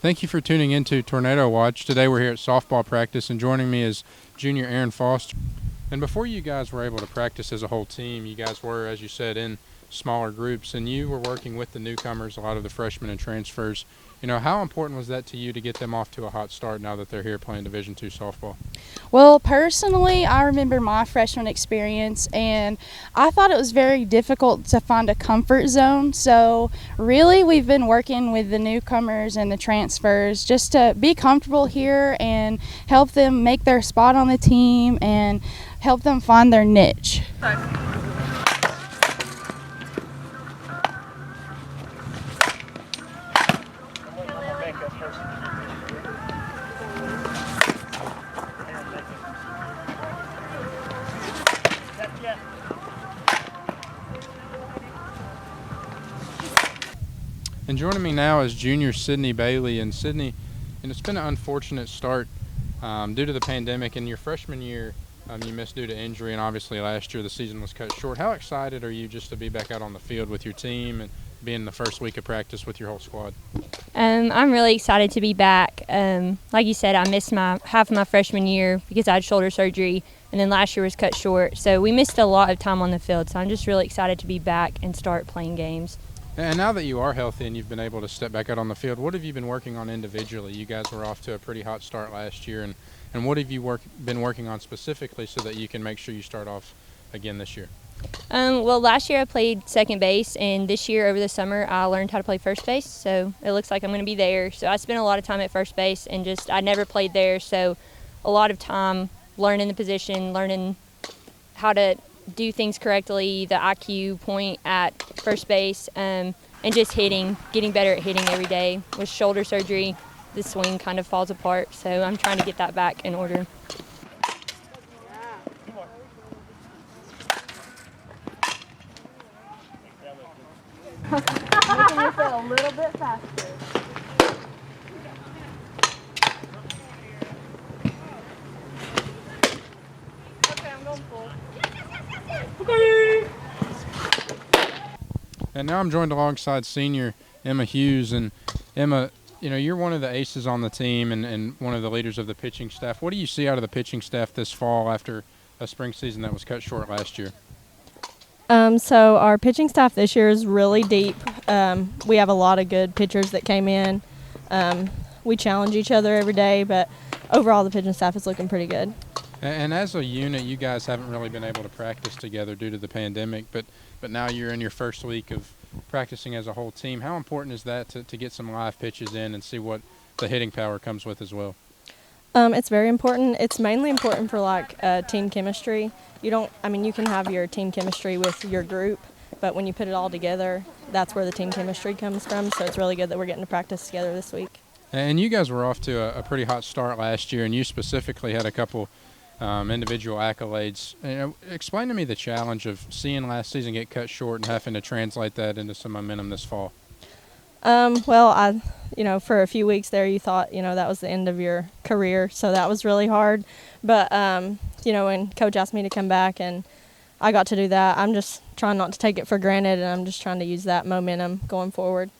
Thank you for tuning into Tornado Watch. Today we're here at softball practice, and joining me is junior Aaron Foster. And before you guys were able to practice as a whole team, you guys were, as you said, in smaller groups, and you were working with the newcomers, a lot of the freshmen and transfers. You know, how important was that to you to get them off to a hot start now that they're here playing Division II softball? Well, personally, I remember my freshman experience, and I thought it was very difficult to find a comfort zone. So really, we've been working with the newcomers and the transfers just to be comfortable here and help them make their spot on the team and help them find their niche. And joining me now is junior Sydney Bailey. And Sydney, and it's been an unfortunate start due to the pandemic. In your freshman year, you missed due to injury, and obviously last year the season was cut short. How excited are you just to be back out on the field with your team and being the first week of practice with your whole squad? I'm really excited to be back. Like you said, I missed half of my freshman year because I had shoulder surgery, and then last year was cut short. So we missed a lot of time on the field. So I'm just really excited to be back and start playing games. And now that you are healthy and you've been able to step back out on the field, what have you been working on individually? You guys were off to a pretty hot start last year, and what have you been working on specifically so that you can make sure you start off again this year? Well, last year I played second base, and this year over the summer I learned how to play first base. So it looks like I'm going to be there. So I spent a lot of time at first base, and I never played there. So a lot of time learning the position, learning how to do things correctly, the IQ point at first base, and just hitting, getting better at hitting every day. With shoulder surgery, the swing kind of falls apart, so I'm trying to get that back in order. Making yourself a little bit faster. Okay, I'm going full. And now I'm joined alongside senior Emma Hughes. And Emma, you know, you're one of the aces on the team and one of the leaders of the pitching staff. What do you see out of the pitching staff this fall after a spring season that was cut short last year? So our pitching staff this year is really deep. We have a lot of good pitchers that came in. We challenge each other every day, but overall the pitching staff is looking pretty good. And as a unit, you guys haven't really been able to practice together due to the pandemic, but now you're in your first week of practicing as a whole team. How important is that to get some live pitches in and see what the hitting power comes with as well? It's very important. It's mainly important for team chemistry. You can have your team chemistry with your group, but when you put it all together, that's where the team chemistry comes from. So it's really good that we're getting to practice together this week. And you guys were off to a pretty hot start last year, and you specifically had a couple individual accolades. Explain to me the challenge of seeing last season get cut short and having to translate that into some momentum this fall. For a few weeks there, you thought, that was the end of your career. So that was really hard. But, when Coach asked me to come back and I got to do that, I'm just trying not to take it for granted, and I'm just trying to use that momentum going forward.